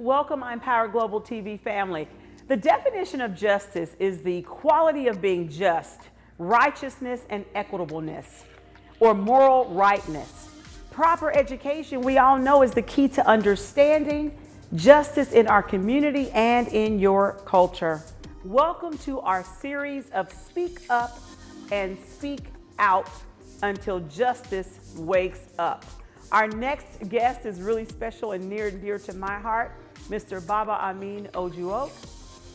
Welcome, ImPowered Global TV family. The definition of justice is the quality of being just, righteousness, and equitableness, or moral rightness. Proper education, we all know, is the key to understanding justice in our community and in your culture. Welcome to our series of Speak Up and Speak Out until justice wakes up. Our next guest is really special and near and dear to my heart, Mr. Baba Amin Ojuok.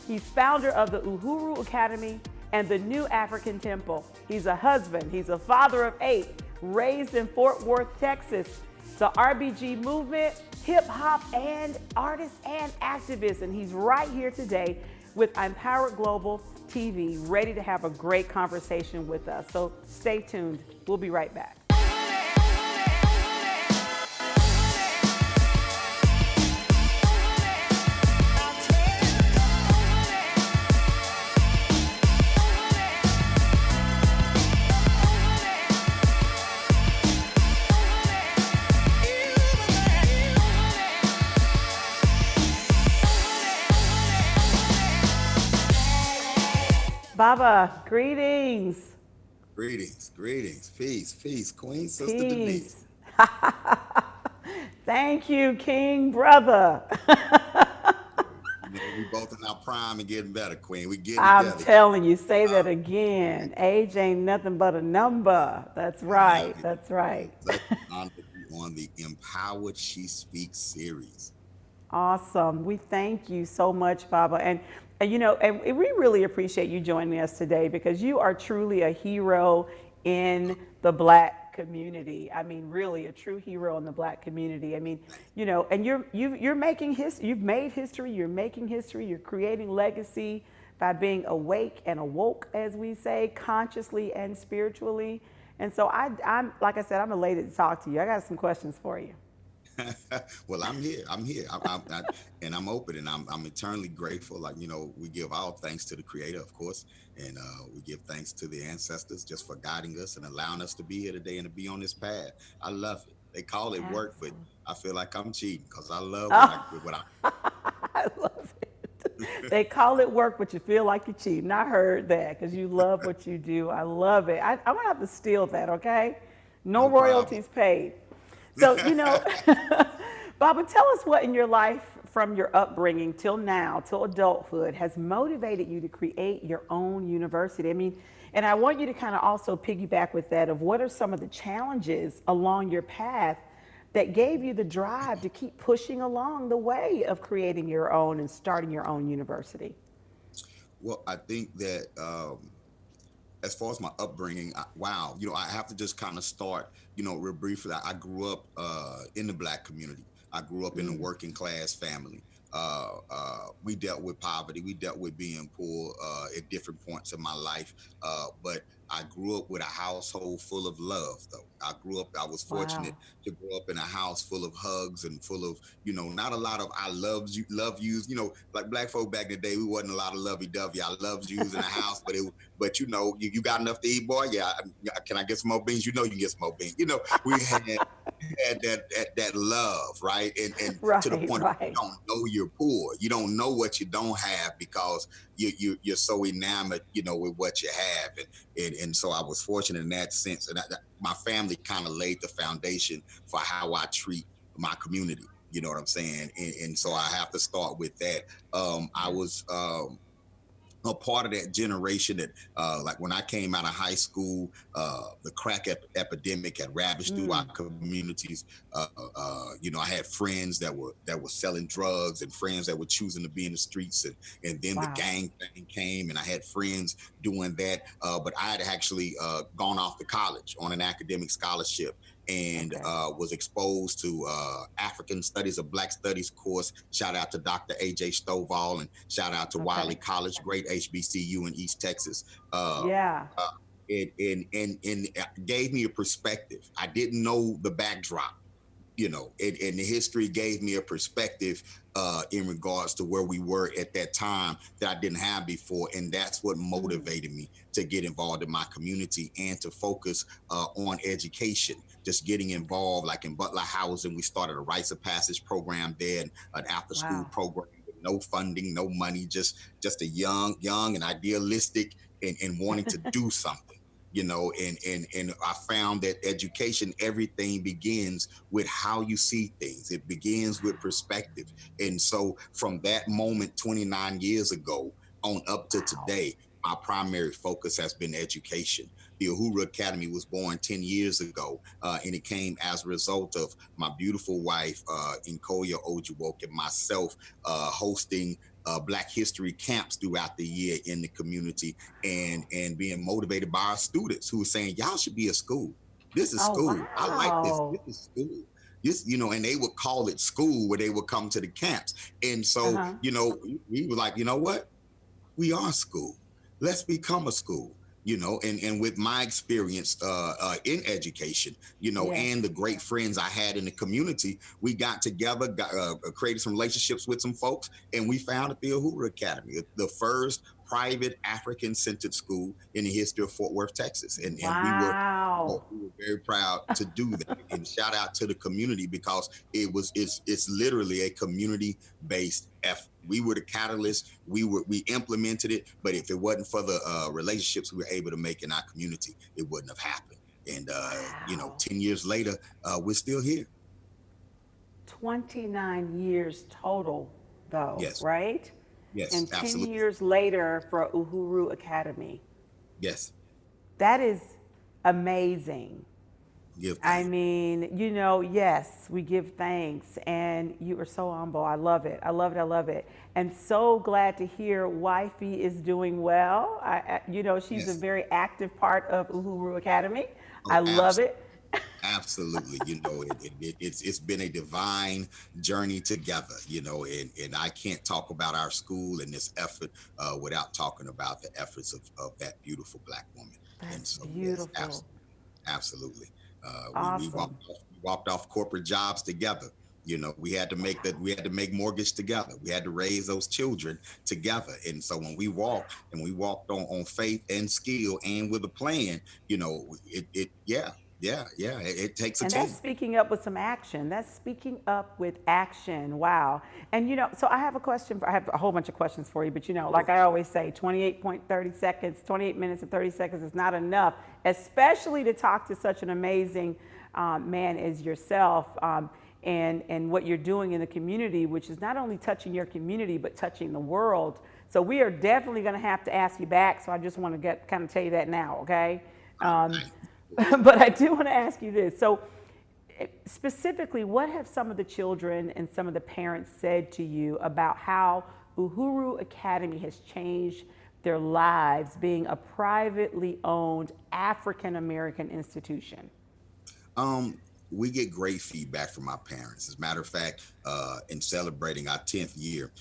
He's founder of the Uhuru Academy and the New African Temple. He's a husband, he's a father of 8, raised in Fort Worth, Texas. The RBG movement, hip hop and artist and activist. And he's right here today with ImPowered Global TV, ready to have a great conversation with us. So stay tuned. We'll be right back. Baba, greetings. Greetings, peace, Queen Sister Peace. Denise. Thank you, King brother. We both in our prime and getting better, Queen. We getting I'm together. telling you, say that again. Age ain't nothing but a number. That's right. That's right. Such an honor to be on the Empowered She Speaks series. Awesome. We thank you so much, Baba. And we really appreciate you joining us today because you are truly a hero in the Black community. I mean, really a true hero in the Black community. I mean, and you're making history. You've made history. You're making history. You're creating legacy by being awake and awoke, as we say, consciously and spiritually. And so I'm like I said, I'm elated to talk to you. I got some questions for you. Well, I'm here. And I'm open, and I'm eternally grateful. Like, we give all thanks to the Creator, of course, and we give thanks to the ancestors just for guiding us and allowing us to be here today and to be on this path. I love it. They call it work, but I feel like I'm cheating because I love what I I love it. They call it work, but you feel like you're cheating. I heard that because you love what you do. I love it. I'm going to have to steal that, okay? No royalties paid. So, Baba, tell us what in your life from your upbringing till now, till adulthood, has motivated you to create your own university. I mean, and I want you to kind of also piggyback with that of what are some of the challenges along your path that gave you the drive to keep pushing along the way of creating your own and starting your own university? Well, I think that as far as my upbringing, I have to just kind of start, real briefly. I grew up in the Black community. I grew up in a working class family. We dealt with poverty. We dealt with being poor at different points in my life. But I grew up with a household full of love, though. I was fortunate to grow up in a house full of hugs and full of, not a lot of I love yous. Like Black folk back in the day, we wasn't a lot of lovey dovey. I loved yous in the house, but you got enough to eat, boy. Yeah, can I get some more beans? You can get some more beans. We had that love, right? And Right, to the point right. you don't know you're poor. You don't know what you don't have because you're so enamored, with what you have. And so I was fortunate in that sense. And my family kind of laid the foundation for how I treat my community. You know what I'm saying? And so I have to start with that. I was a part of that generation that like when I came out of high school, the crack epidemic had ravaged through our communities. I had friends that were selling drugs and friends that were choosing to be in the streets, and then the gang thing came, and I had friends doing that, but I had actually gone off to college on an academic scholarship and was exposed to African Studies, a Black Studies course. Shout out to Dr. HPh.D.A. and shout out to Wiley College, great HBCU in East Texas. It gave me a perspective. I didn't know the backdrop, and the history gave me a perspective in regards to where we were at that time that I didn't have before. And that's what motivated me to get involved in my community and to focus on education, just getting involved. Like in Butler Housing, we started a rites of passage program there, and an after school Wow. program with no funding, no money, just a young and idealistic and wanting to do something. And I found that education, everything begins with how you see things. It begins with perspective. And so from that moment 29 years ago on up to Wow. today, my primary focus has been education. The Uhuru Academy was born 10 years ago, and it came as a result of my beautiful wife, Nkoya Ojuok, and myself hosting Black History camps throughout the year in the community, and being motivated by our students who were saying, y'all should be a school. This is Oh, school. I like this. wow. This is school. And they would call it school where they would come to the camps. And so, Uh-huh. we were like, you know what? We are school. Let's become a school. And with my experience in education, Yes. and the great friends I had in the community, we got together, created some relationships with some folks, and we founded the Uhuru Academy, the first private African-centered school in the history of Fort Worth, Texas. And Wow. we were very proud to do that. And shout out to the community, because it's literally a community-based effort. We were the catalyst. We implemented it, but if it wasn't for the relationships we were able to make in our community, it wouldn't have happened. And Wow. 10 years later, we're still here. 29 years total, though, Yes, right? yes, And 10 absolutely. years later for Uhuru Academy. Yes, That is amazing. give I thanks. mean, yes, we give thanks, and you are so humble. I love it. I love it. I love it. And so glad to hear Wifey is doing well. She's a Yes. very active part of Uhuru Academy. I Oh, love it. absolutely. It's been a divine journey together. And I can't talk about our school and this effort without talking about the efforts of that beautiful Black woman. And That's so, yes, beautiful. absolutely. We Awesome. walked off corporate jobs together. We had to make that. We had to make mortgage together. We had to raise those children together. And so when we walked on faith and skill and with a plan, it takes a And that's team. speaking up with some action. That's speaking up with action. Wow. And so I have a question. I have a whole bunch of questions for you, but like I always say, 28.30 seconds, 28 minutes and 30 seconds is not enough, especially to talk to such an amazing man as yourself. And what you're doing in the community, which is not only touching your community, but touching the world. So we are definitely going to have to ask you back. So I just want to kind of tell you that now, okay? Um, Okay. but I do want to ask you this. So, specifically, what have some of the children and some of the parents said to you about how Uhuru Academy has changed their lives being a privately owned African American institution? We get great feedback from our parents. As a matter of fact, in celebrating our 10th year,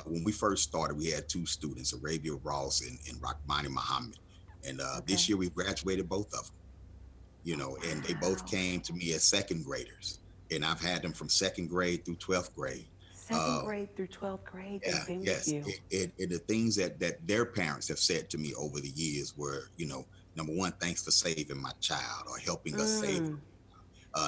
when we first started, we had two students, Arabia Ross and Rahmani Muhammad. And Okay. this year we graduated both of them, and they both Wow. came to me as second graders. And I've had them from second grade through 12th grade. Second Uh, grade through 12th grade, yeah, they've been with yes. you. And the things that their parents have said to me over the years were, number one, thanks for saving my child or helping us save. Mm.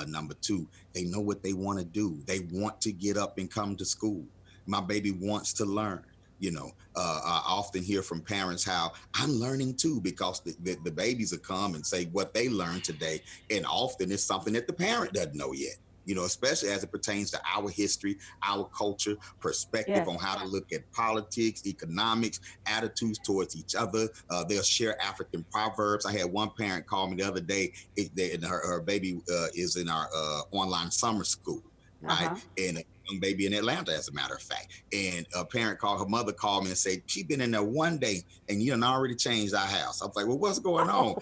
Number two, they know what they want to do. They want to get up and come to school. My baby wants to learn. I often hear from parents how I'm learning too, because the babies will come and say what they learned today. And often it's something that the parent doesn't know yet. Especially as it pertains to our history, our culture, perspective Yes. on how to look at politics, economics, attitudes towards each other. They'll share African proverbs. I had one parent call me the other day, and her baby is in our online summer school, Uh right? huh. And a young baby in Atlanta, as a matter of fact. And a parent called, her mother called me and said, she been in there one day and you done already changed our house. I was like, well, what's going on? Oh,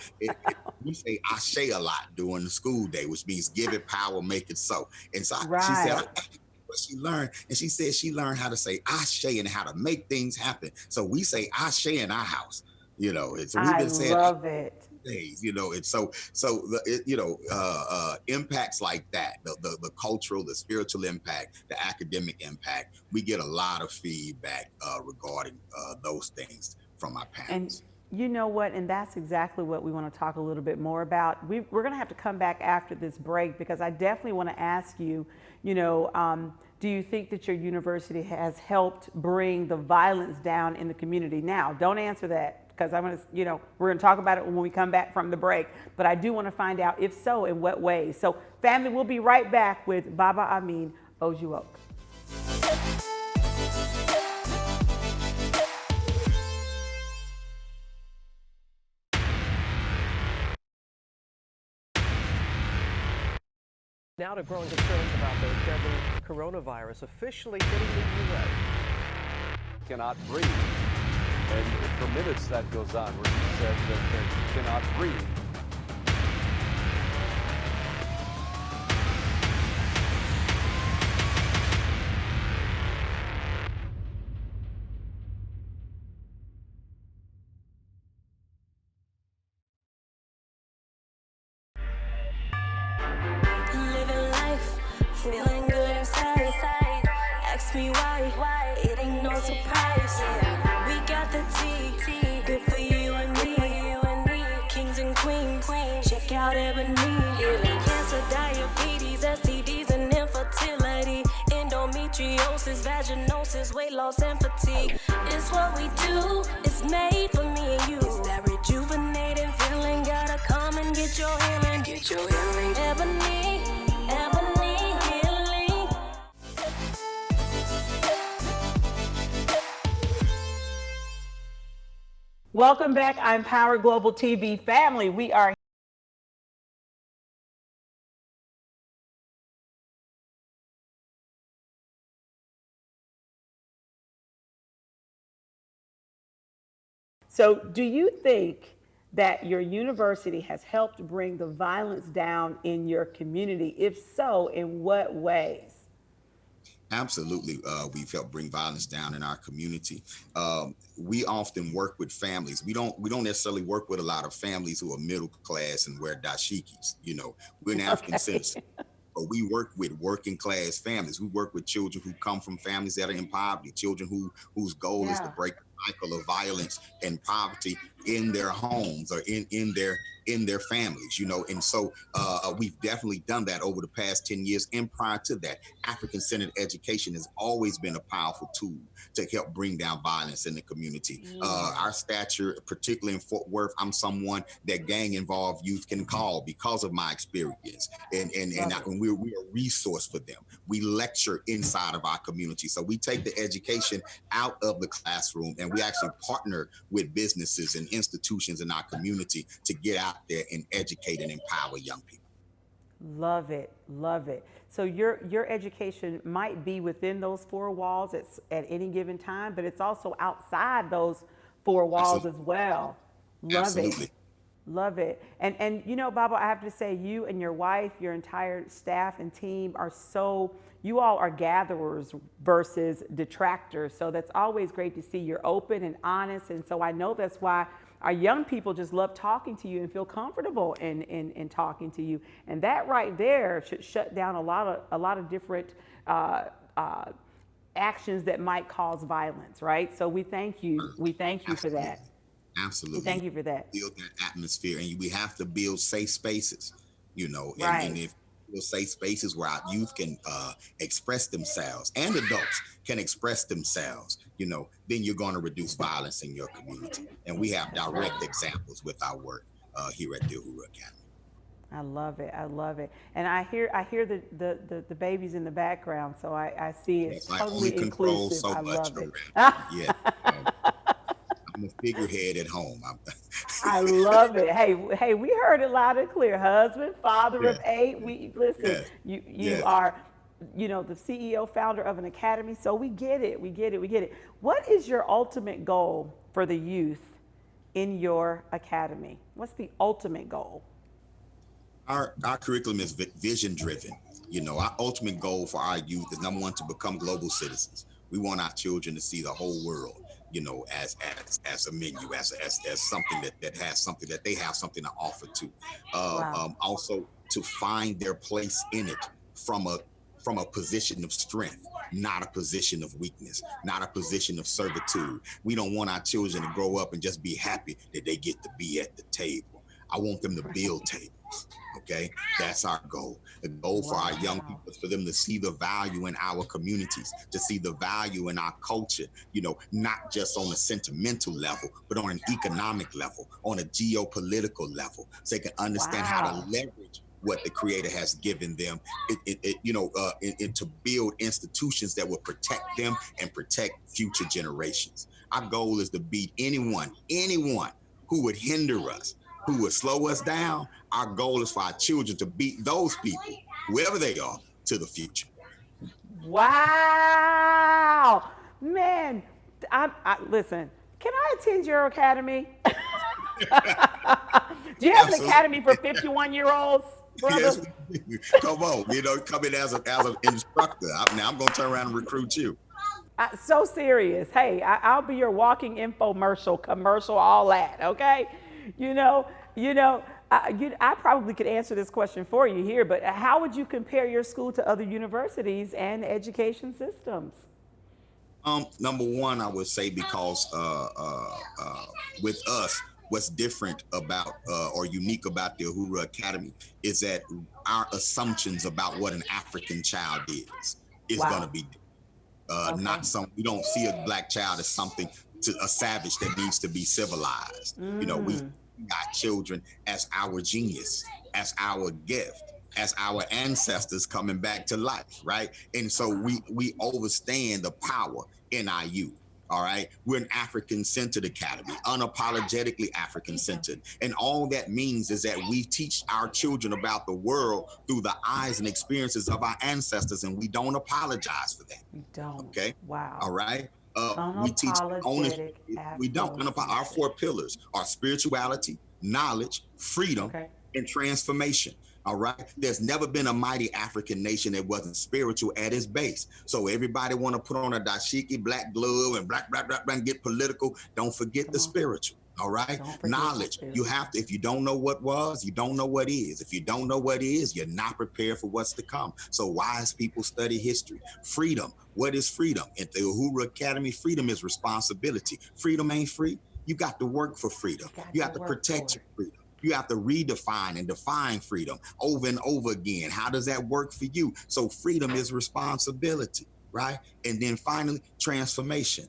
We say ashe a lot during the school day, which means give it power, make it so. And so she said, right. what she learned, and she said she learned how to say ashe and how to make things happen. So we say ashe in our house, and so we've I been saying love it. days, and impacts like that, the cultural, the spiritual impact, the academic impact, we get a lot of feedback regarding those things from our And parents. you know what? And that's exactly what we want to talk a little bit more about. We're going to have to come back after this break because I definitely want to ask you, do you think that your university has helped bring the violence down in the community? Now, don't answer that because I'm going to, we're going to talk about it when we come back from the break. But I do want to find out, if so, in what ways. So, family, we'll be right back with Baba Amin Ojuok. Now to growing concerns about the deadly coronavirus officially hitting the U.S. Cannot breathe. And for minutes that goes on where he said that he cannot breathe. Living life, feeling good inside. Ask me why, it ain't no surprise. We got the tea, good for you and me. Kings and queens, check out Ebony. Healing cancer, diabetes, STDs and infertility, endometriosis, vaginosis, weight loss and fatigue. It's what we do, it's made for me and you. It's that rejuvenating feeling, gotta come and get your healing. Get your healing. Ebony healing. Welcome back. I'm ImPowered Global TV family. We are So, do you think that your university has helped bring the violence down in your community? If so, in what ways? Absolutely. We've helped bring violence down in our community. We often work with families. We don't necessarily work with a lot of families who are middle class and wear dashikis. We're an African citizen. But we work with working class families. We work with children who come from families that are in poverty, children whose goal is to break the cycle of violence and poverty in their homes or in their families, and so we've definitely done that over the past 10 years. And prior to that, African-centered education has always been a powerful tool to help bring down violence in the community. Our stature, particularly in Fort Worth, I'm someone that gang-involved youth can call because of my experience, and we're a resource for them. We lecture inside of our community, so we take the education out of the classroom, and we actually partner with businesses and institutions in our community to get out there and educate and empower young people. Love it, love it. So your education might be within those four walls at any given time, but it's also outside those four walls as well. Love Absolutely. it. Love it. And Baba, I have to say, you and your wife, your entire staff and team you all are gatherers versus detractors. So that's always great to see you're open and honest. And so I know that's why our young people just love talking to you and feel comfortable in talking to you. And that right there should shut down a lot of different actions that might cause violence, right? So we thank you. We thank you for that. Absolutely. Thank you for that. Build that atmosphere, and we have to build safe spaces, Right. and if safe spaces where our youth can express themselves and adults can express themselves, then you're going to reduce violence in your community. And we have direct examples with our work here at the Uhuru Academy. I love it. I love it. And I hear the babies in the background, so I see it's Yes, I totally only control inclusive. so I much. love it. Yeah. I'm a figurehead at home. I love it. Hey, we heard it loud and clear. Husband, father of Yeah. 8. We listen. Yes. You Yes. are, the CEO, founder of an academy. So we get it. We get it. What is your ultimate goal for the youth in your academy? What's the ultimate goal? Our curriculum is vision driven. Our ultimate goal for our youth is, number one, to become global citizens. We want our children to see the whole world, as a menu, as something that has something, that they have something to offer to. Also to find their place in it from a position of strength, not a position of weakness, not a position of servitude. We don't want our children to grow up and just be happy that they get to be at the table. I want them to build tables. Okay, that's our goal. The goal for our young people is for them to see the value in our communities, to see the value in our culture, not just on a sentimental level, but on an economic level, on a geopolitical level, so they can understand how to leverage what the Creator has given them, to build institutions that will protect them and protect future generations. Our goal is to beat anyone who would hinder us, who would slow us down. Our goal is for our children to beat those people, whoever they are, to the future. Wow, man! Listen. Can I attend your academy? Do you have an academy for 51-year-olds? Yes, come on, come in as an instructor. Now I'm going to turn around and recruit you. So serious. Hey, I'll be your walking infomercial, commercial, all that. Okay, I probably could answer this question for you here, but how would you compare your school to other universities and education systems? Number one, I would say because with us, what's different about or unique about the Uhuru Academy is that our assumptions about what an African child is going to be not we don't see a black child as a savage that needs to be civilized. We got children as our genius, as our gift, as our ancestors coming back to life, right? And so we understand the power in our youth. All right. We're an African-centered academy, unapologetically African-centered. And all that means is that we teach our children about the world through the eyes and experiences of our ancestors, and we don't apologize for that. We don't. Okay. Wow. All right. We teach ownership. We don't. Our 4 pillars are spirituality, knowledge, freedom, and transformation. All right. There's never been a mighty African nation that wasn't spiritual at its base. So everybody want to put on a dashiki, black glove, and black, and get political. Don't forget the spiritual. All right. Knowledge. You have to, if you don't know what was, you don't know what is. If you don't know what is, you're not prepared for what's to come. So wise people study history. Freedom. What is freedom? At the Uhuru Academy, freedom is responsibility. Freedom ain't free. You got to work for freedom. You have to protect your freedom. You have to redefine and define freedom over and over again. How does that work for you? So freedom is responsibility, right? And then finally, transformation.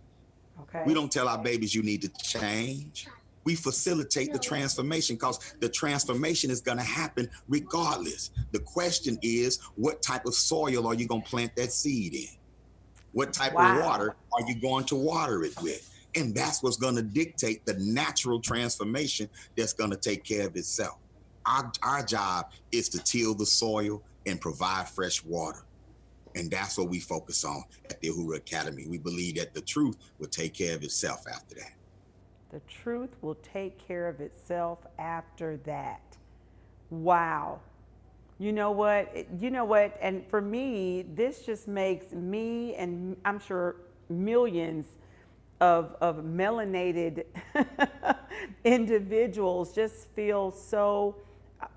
Okay. We don't tell our babies you need to change. We facilitate the transformation because the transformation is going to happen regardless. The question is, what type of soil are you going to plant that seed in? What type of water are you going to water it with? And that's what's going to dictate the natural transformation that's going to take care of itself. Our job is to till the soil and provide fresh water. And that's what we focus on at the Uhuru Academy. We believe that the truth will take care of itself after that. The truth will take care of itself after that. Wow. You know what? And for me, this just makes me, and I'm sure millions of melanated individuals just feel so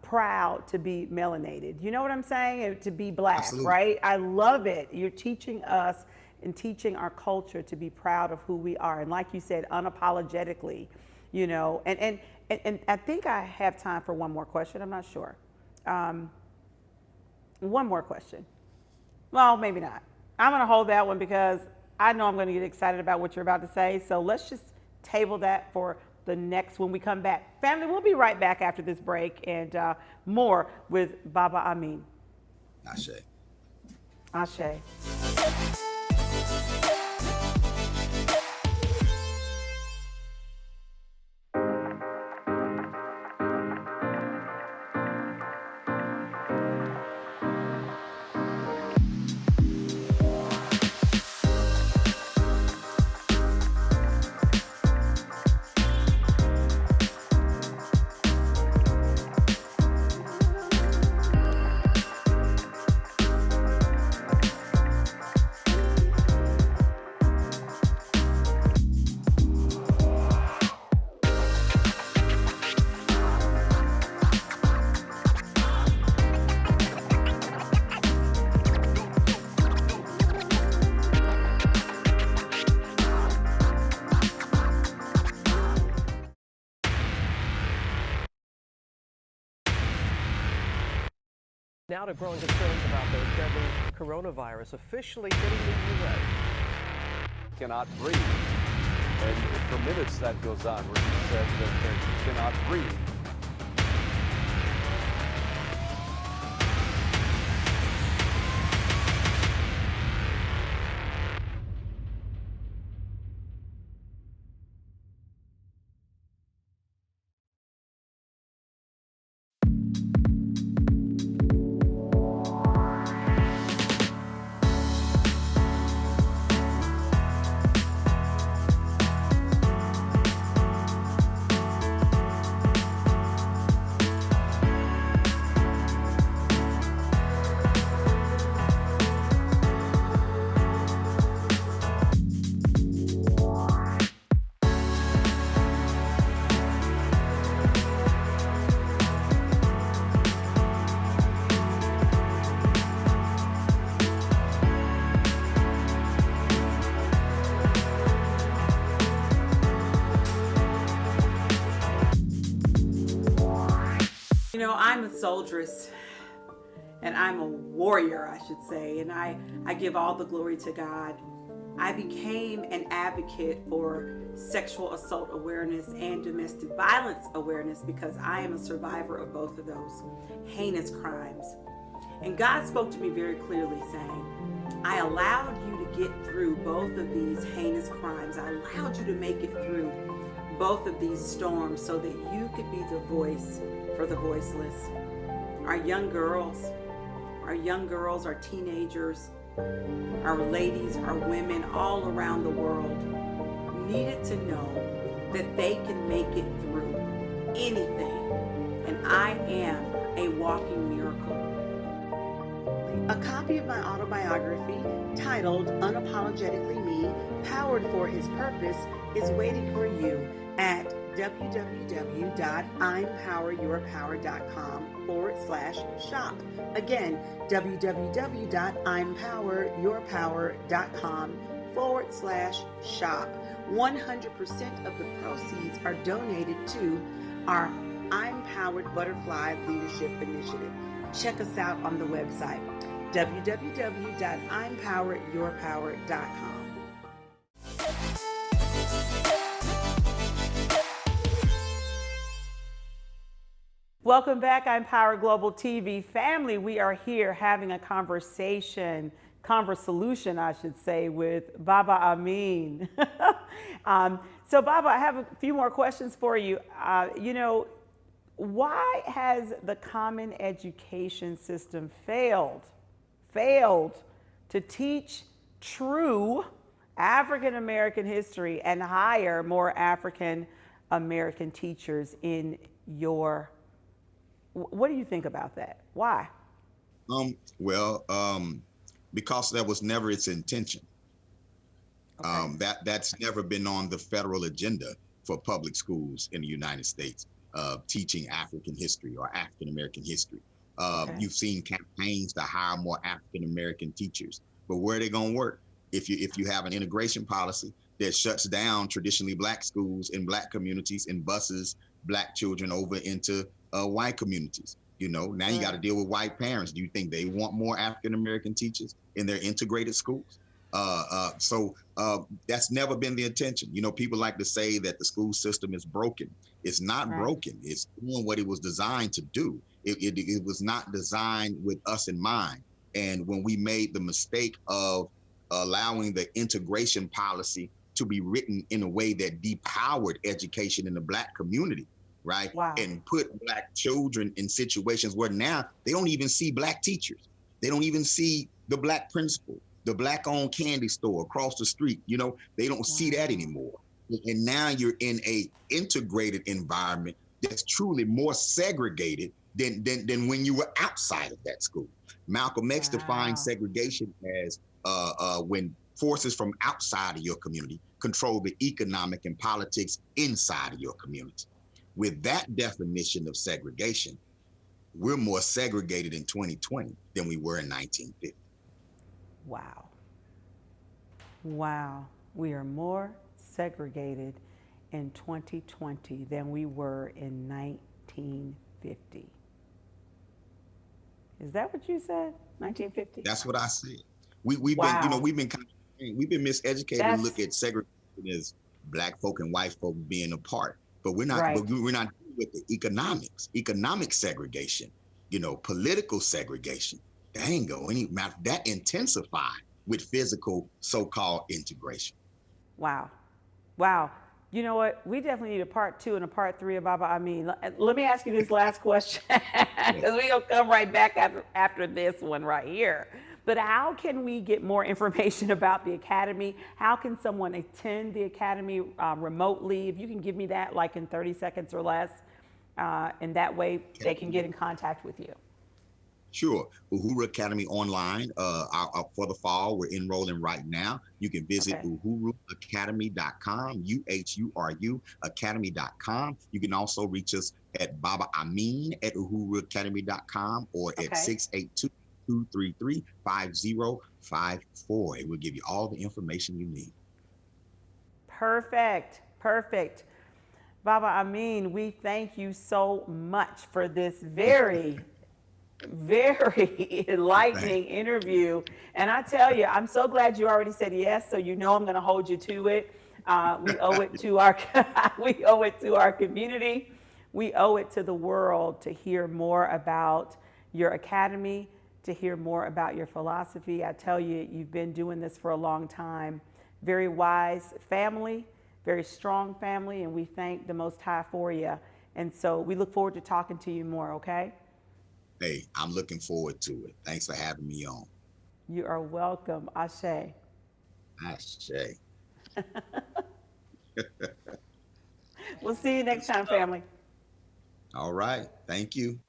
proud to be melanated. You know what I'm saying? To be black, absolutely. Right? I love it. You're teaching us and teaching our culture to be proud of who we are. And like you said, unapologetically, and I think I have time for one more question. I'm not sure. One more question. Well, maybe not. I'm going to hold that one because I know I'm going to get excited about what you're about to say. So let's just table that for the next when we come back. Family, we'll be right back after this break and more with Baba Amin. Ashe. Ashe. Now to growing concerns about the deadly coronavirus officially hitting the U.S. Cannot breathe. And for minutes that goes on where she said that she cannot breathe. You know, I'm a soldieress and I'm a warrior, I should say, and I give all the glory to God. I became an advocate for sexual assault awareness and domestic violence awareness because I am a survivor of both of those heinous crimes. And God spoke to me very clearly saying, I allowed you to get through both of these heinous crimes. I allowed you to make it through both of these storms so that you could be the voice for the voiceless. Our young girls, our teenagers, our ladies, our women all around the world needed to know that they can make it through anything. And I am a walking miracle. A copy of my autobiography titled Unapologetically Me, Powered for His Purpose is waiting for you at www.impoweryourpower.com/shop. Again, www.impoweryourpower.com/shop. 100% of the proceeds are donated to our ImPowered Butterfly Leadership Initiative. Check us out on the website, www.impoweryourpower.com. Welcome back, ImPowered Global TV family. We are here having a conversation, conversation, I should say, with Baba Amin. So Baba, I have a few more questions for you. Why has the common education system failed to teach true African American history and hire more African American teachers in your? What do you think about that? Why? Because that was never its intention. Okay. That's never been on the federal agenda for public schools in the United States, teaching African history or African American history. Okay. You've seen campaigns to hire more African American teachers, but where are they going to work? If you have an integration policy that shuts down traditionally Black schools in Black communities and buses Black children over into white communities, now you got to deal with white parents. Do you think they want more African American teachers in their integrated schools? So that's never been the intention. People like to say that the school system is broken. It's not broken. It's doing what it was designed to do. It was not designed with us in mind. And when we made the mistake of allowing the integration policy to be written in a way that depowered education in the Black community, right? Wow. And put Black children in situations where now they don't even see Black teachers. They don't even see the Black principal, the Black-owned candy store across the street. They don't see that anymore. And now you're in a integrated environment that's truly more segregated than when you were outside of that school. Malcolm X defined segregation as when forces from outside of your community control the economic and politics inside of your community. With that definition of segregation, we're more segregated in 2020 than we were in 1950. Wow. Wow. We are more segregated in 2020 than we were in 1950. Is that what you said? 1950. That's what I said. We've been, Wow. we've been miseducated to That's look at segregation as black folk and white folk being apart, but we're not. right. But we're not dealing with the economic segregation, political segregation. That ain't go any matter. That intensified with physical so-called integration. Wow. Wow. You know what? We definitely need a part 2 and a part 3 of Baba Amin. Let me ask you this last question, because we're going to come right back after this one right here. But how can we get more information about the Academy? How can someone attend the Academy remotely? If you can give me that like in 30 seconds or less, and that way they can get in contact with you. Sure. Uhuru Academy online for the fall. We're enrolling right now. You can visit uhuruacademy.com, UHURU academy.com. You can also reach us at Baba Amin at uhuruacademy.com or at 682-233-5054. It will give you all the information you need. Perfect. Perfect. Baba Amin, we thank you so much for this very enlightening interview. And I tell you, I'm so glad you already said yes, so I'm going to hold you to it. We owe it to our community. We owe it to the world to hear more about your academy, to hear more about your philosophy. I tell you, you've been doing this for a long time. Very wise family, very strong family, and we thank the Most High for you. And so we look forward to talking to you more, okay? Hey, I'm looking forward to it. Thanks for having me on. You are welcome. Ashe. Ashe. We'll see you next time, family. All right. Thank you.